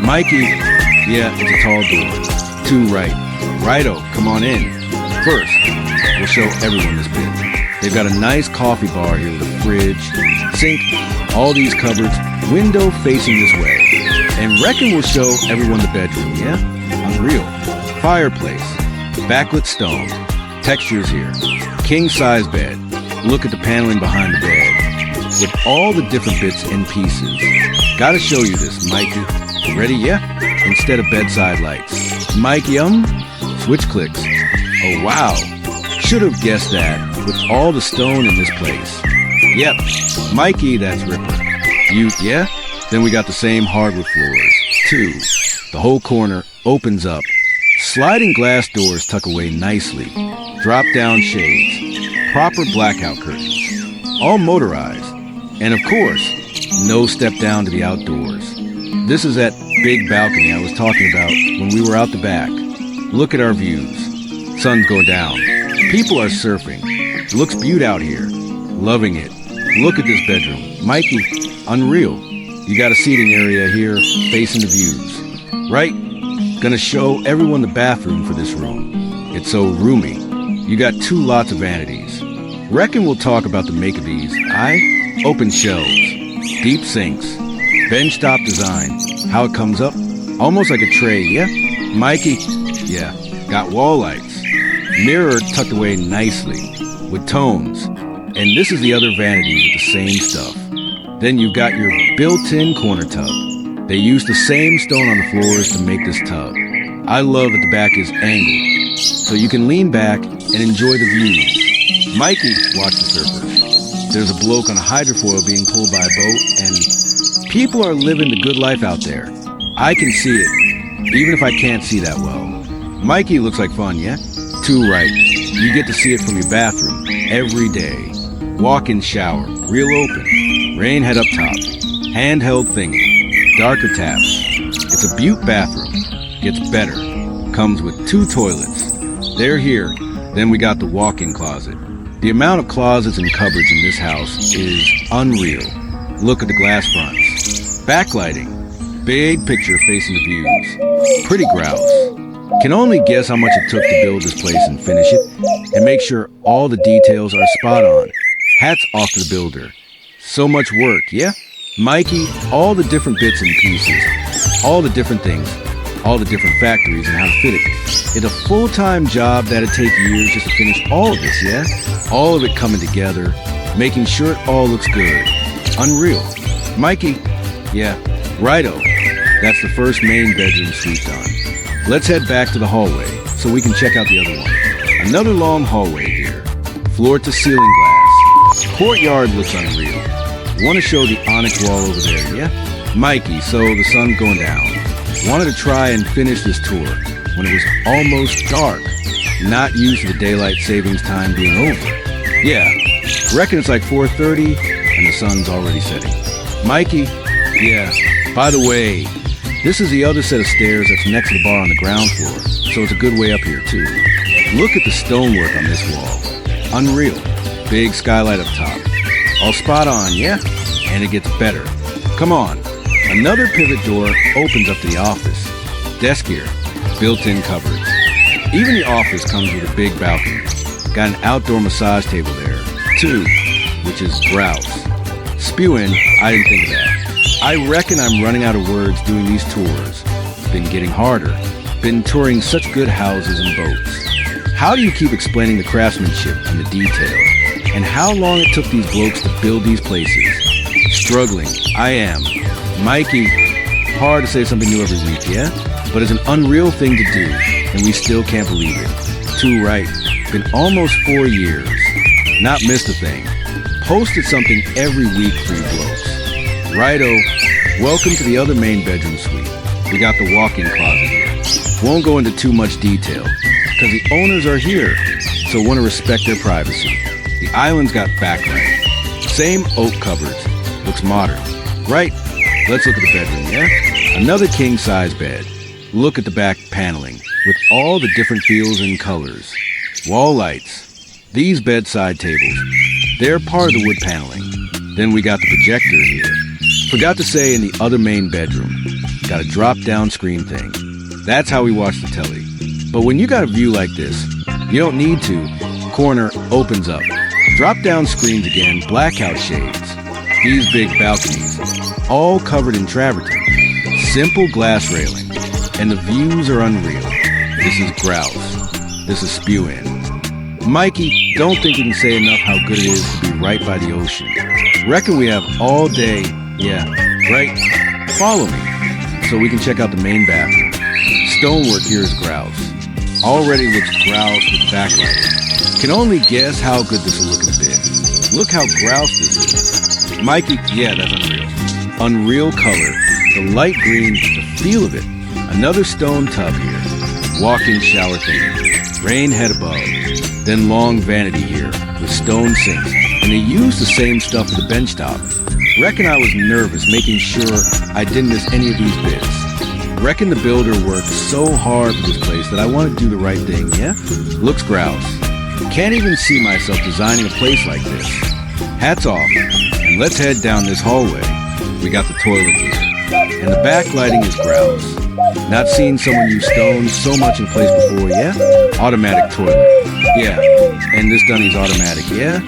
Mikey, yeah, it's a tall door. 2 right. Righto, come on in. First, we'll show everyone this bit. They've got a nice coffee bar here with a fridge, sink, all these cupboards, window facing this way. And reckon we'll show everyone the bedroom, yeah? Unreal. Fireplace, backlit stone, textures here, king size bed. Look at the paneling behind the bed, with all the different bits and pieces. Gotta show you this, Mikey. Ready, yeah? Instead of bedside lights. Mikey, switch clicks. Oh, wow. Should have guessed that, with all the stone in this place. Yep, Mikey, that's Ripper. You, yeah? Then we got the same hardwood floors, too. The whole corner opens up. Sliding glass doors tuck away nicely. Drop-down shades. Proper blackout curtains. All motorized. And of course, no step down to the outdoors. This is that big balcony I was talking about when we were out the back. Look at our views. Sun's going down. People are surfing. Looks beaut out here. Loving it. Look at this bedroom. Mikey, unreal. You got a seating area here facing the views. Right? Gonna show everyone the bathroom for this room. It's so roomy. You got 2 lots of vanities. Reckon we'll talk about the make of these. Open shelves. Deep sinks. Bench top design. How it comes up. Almost like a tray, yeah? Mikey, yeah. Got wall lights. Mirror tucked away nicely, with tones. And this is the other vanity with the same stuff. Then you've got your built-in corner tub. They use the same stone on the floors to make this tub. I love that the back is angled, so you can lean back and enjoy the views. Mikey, watch the surfers. There's a bloke on a hydrofoil being pulled by a boat, and people are living the good life out there. I can see it, even if I can't see that well. Mikey looks like fun, yeah? 2 right. You get to see it from your bathroom every day. Walk-in shower, real open. Rain head up top. Handheld thingy. Darker taps. It's a beaut bathroom. Gets better. Comes with 2 toilets. They're here. Then we got the walk-in closet. The amount of closets and cupboards in this house is unreal. Look at the glass fronts. Backlighting. Big picture facing the views. Pretty grouse. Can only guess how much it took to build this place and finish it, and make sure all the details are spot on. Hats off to the builder. So much work, yeah? Mikey, all the different bits and pieces, all the different things, all the different factories and how to fit it. It's a full-time job that'd take years just to finish all of this, yeah? All of it coming together, making sure it all looks good. Unreal. Mikey, yeah, righto. That's the first main bedroom suite done. Let's head back to the hallway so we can check out the other one. Another long hallway here. Floor to ceiling glass. Courtyard looks unreal. Want to show the onyx wall over there, yeah? Mikey, so the sun's going down. Wanted to try and finish this tour. when it was almost dark, not used to the daylight savings time being over. Yeah, reckon it's like 4:30 and the sun's already setting. Mikey, yeah, by the way, this is the other set of stairs that's next to the bar on the ground floor, so it's a good way up here too. Look at the stonework on this wall. Unreal. Big skylight up top. All spot on, yeah? And it gets better. Come on. Another pivot door opens up to the office. Desk here. Built-in cupboards. Even the office comes with a big balcony. Got an outdoor massage table there, too, which is grouse. Spewing, I didn't think of that. I reckon I'm running out of words doing these tours. It's been getting harder. Been touring such good houses and boats. How do you keep explaining the craftsmanship and the detail? And how long it took these blokes to build these places? Struggling, I am. Mikey, hard to say something new every week, yeah? But it's an unreal thing to do, and we still can't believe it. Too right. Been almost 4 years. Not missed a thing. Posted something every week for you blokes. Righto, welcome to the other main bedroom suite. We got the walk-in closet here. Won't go into too much detail, because the owners are here, so want to respect their privacy. The island's got backlight. Same oak cupboards. Looks modern. Right, let's look at the bedroom, yeah? Another king-size bed. Look at the back paneling, with all the different feels and colors. Wall lights. These bedside tables. They're part of the wood paneling. Then we got the projector here. Forgot to say in the other main bedroom. Got a drop-down screen thing. That's how we watch the telly. But when you got a view like this, you don't need to. Corner opens up. Drop-down screens again, blackout shades. These big balconies, all covered in travertine. Simple glass railing. And the views are unreal. This is grouse. This is spew-in. Mikey, don't think you can say enough how good it is to be right by the ocean. Reckon we have all day, yeah, right? Follow me, so we can check out the main bathroom. Stonework here is grouse. Already looks grouse with backlight. Can only guess how good this will look in a bit. Look how grouse this is. Mikey, yeah, that's unreal. Unreal color, the light green, the feel of it. Another stone tub here. Walk-in shower thing. Rain head above. Then long vanity here with stone sinks. And they used the same stuff for the bench top. Reckon I was nervous making sure I didn't miss any of these bits. Reckon the builder worked so hard for this place that I want to do the right thing, yeah? Looks grouse. Can't even see myself designing a place like this. Hats off. And let's head down this hallway. We got the toilet here. And the backlighting is grouse. Not seen someone use stone so much in place before, yeah? Automatic toilet. Yeah. And this dunny's automatic, yeah?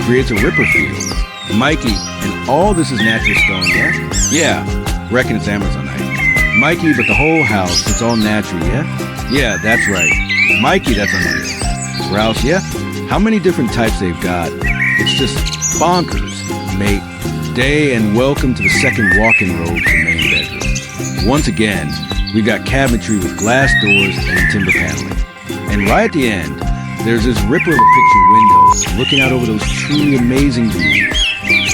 Creates a ripper feel. Mikey, and all this is natural stone, yeah? Yeah. Reckon it's Amazonite. Mikey, but the whole house, it's all natural, yeah? Yeah, that's right. Mikey, that's unreal. Grouse, yeah? How many different types they've got? It's just bonkers, mate. Day and welcome to the second walk-in robe to the main bedroom. Once again, we've got cabinetry with glass doors and timber paneling. And right at the end, there's this ripper of a picture window looking out over those truly amazing views.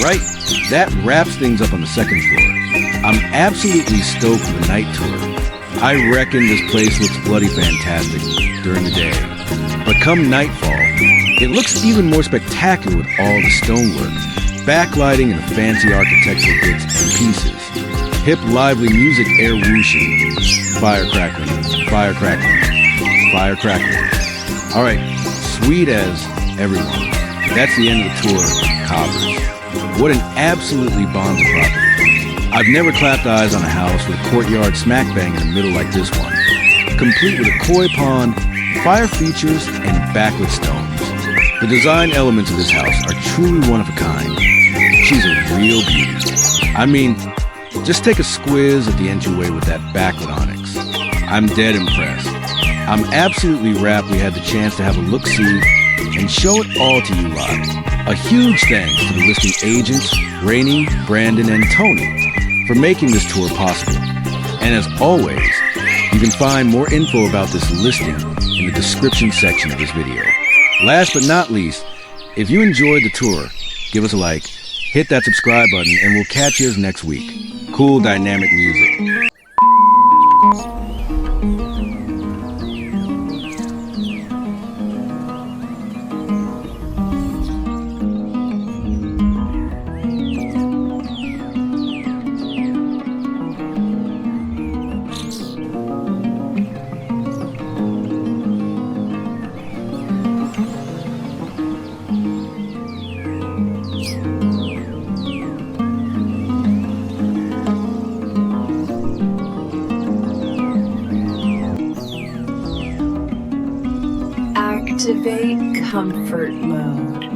Right? That wraps things up on the second floor. I'm absolutely stoked for the night tour. I reckon this place looks bloody fantastic during the day. But come nightfall, it looks even more spectacular with all the stonework, backlighting and the fancy architectural bits and pieces. Hip, lively music air whooshing. Fire crackling, fire crackling, fire crackling. All right, sweet as everyone. That's the end of the tour, Cobbers. What an absolutely bonza property. I've never clapped eyes on a house with a courtyard smack bang in the middle like this one. Complete with a koi pond, fire features, and backlit stones. The design elements of this house are truly one of a kind. She's a real beauty. I mean, just take a squiz at the entryway with that backlit onyx. I'm dead impressed. I'm absolutely rapt we had the chance to have a look-see and show it all to you live. A huge thanks to the listing agents, Rainey, Brandon, and Tony for making this tour possible. And as always, you can find more info about this listing in the description section of this video. Last but not least, if you enjoyed the tour, give us a like, hit that subscribe button, and we'll catch you next week. Cool dynamic music. Activate comfort mode.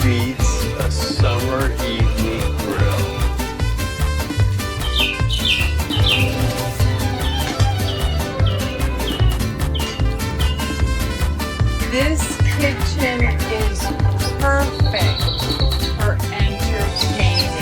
beats a summer evening grill? This kitchen is perfect for entertaining.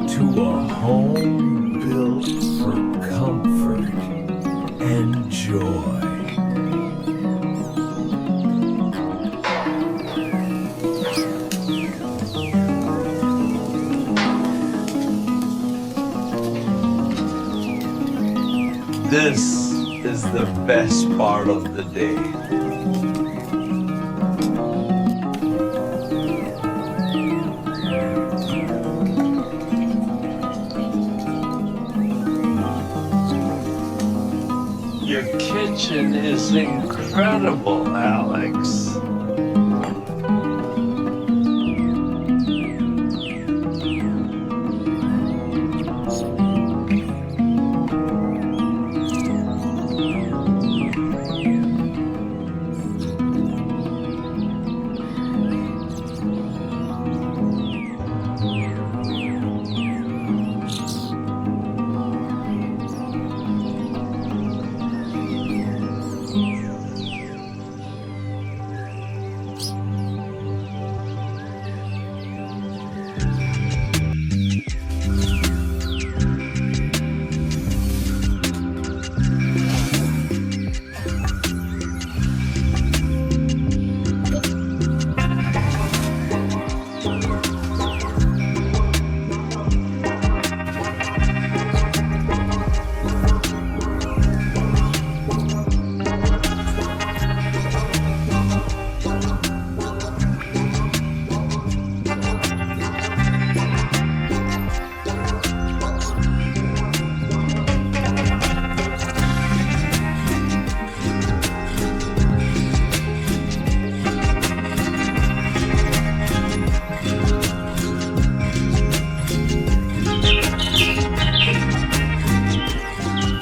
To a home built for comfort and joy. This is the best part of the day. Your kitchen is incredible, Alex.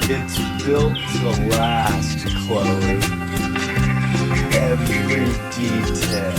It's built to last, Chloe. Every detail.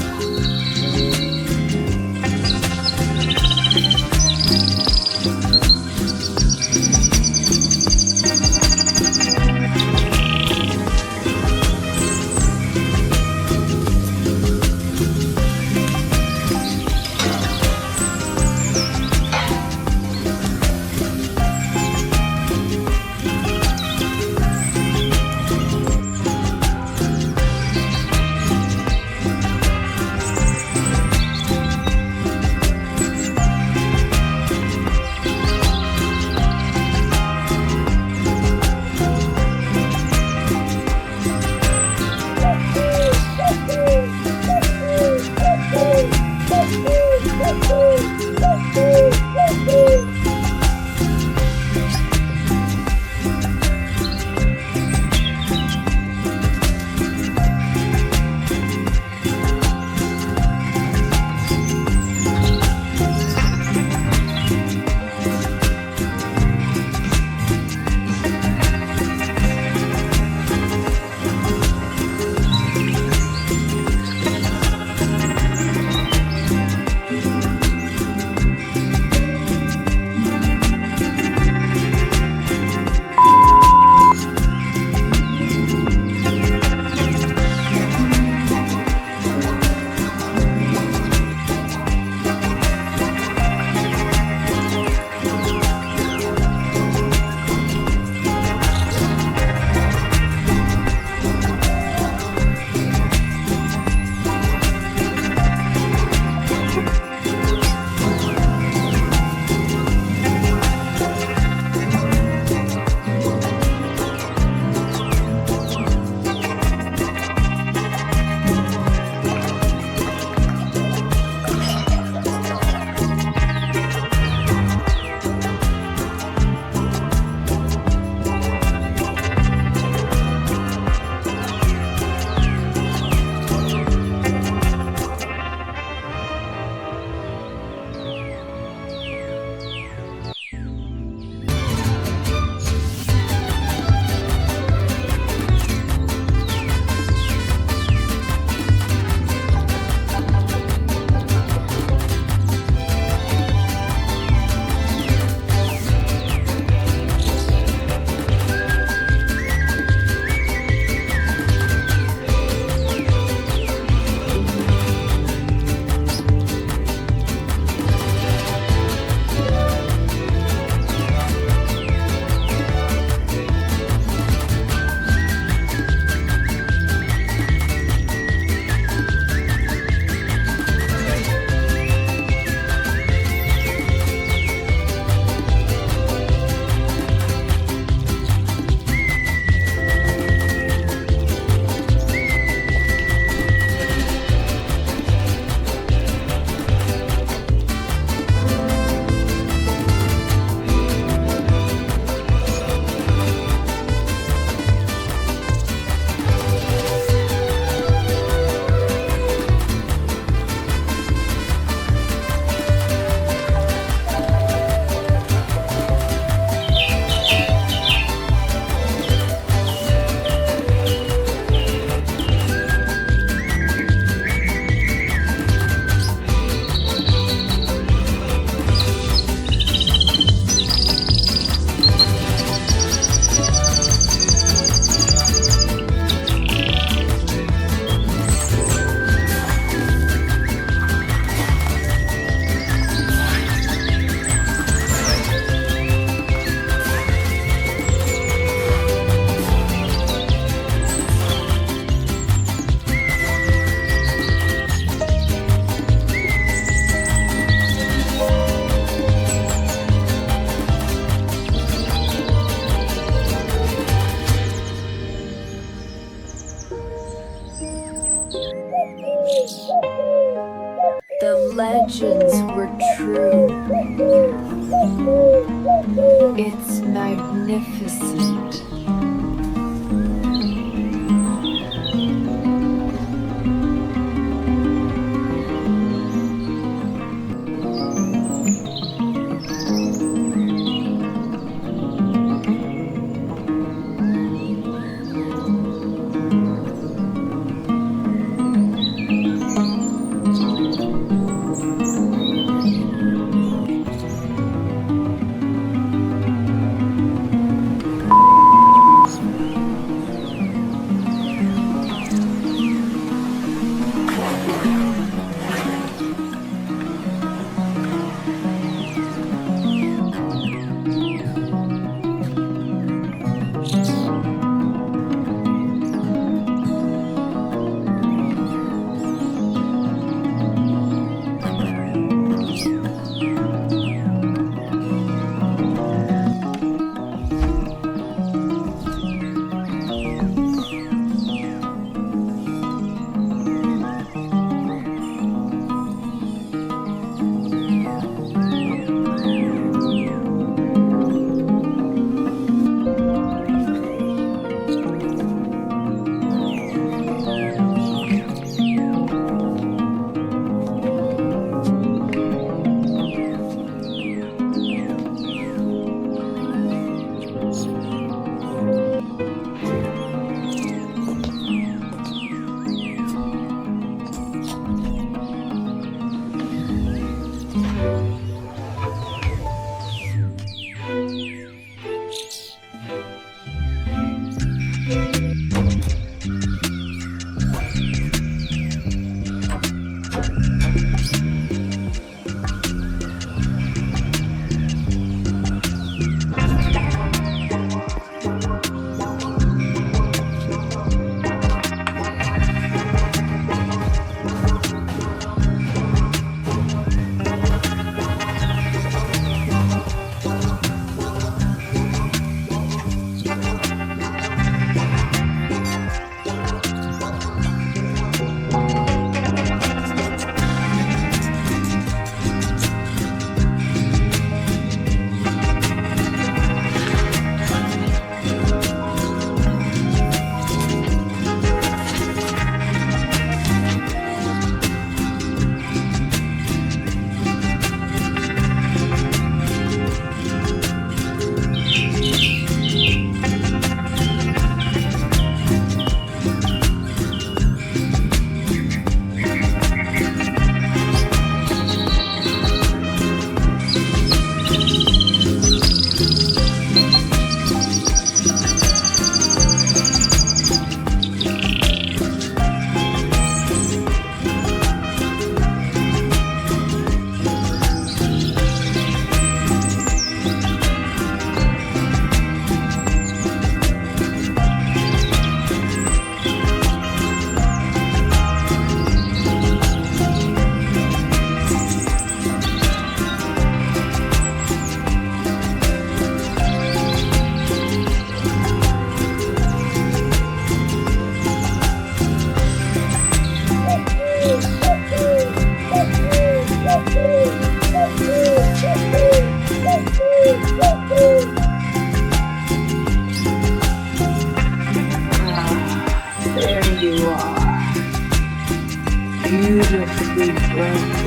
The legends were true. It's magnificent. beautifully broken.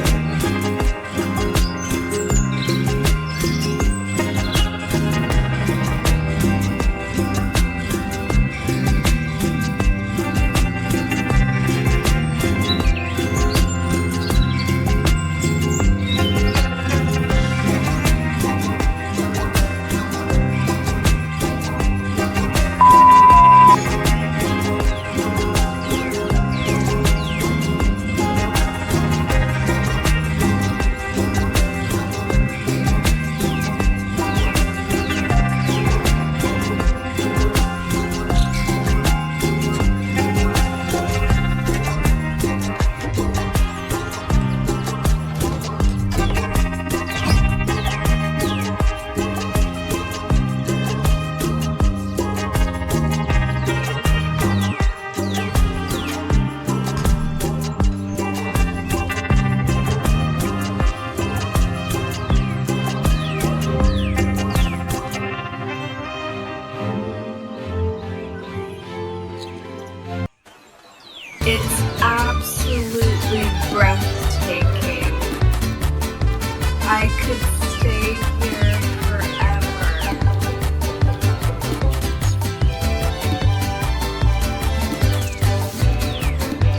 I could stay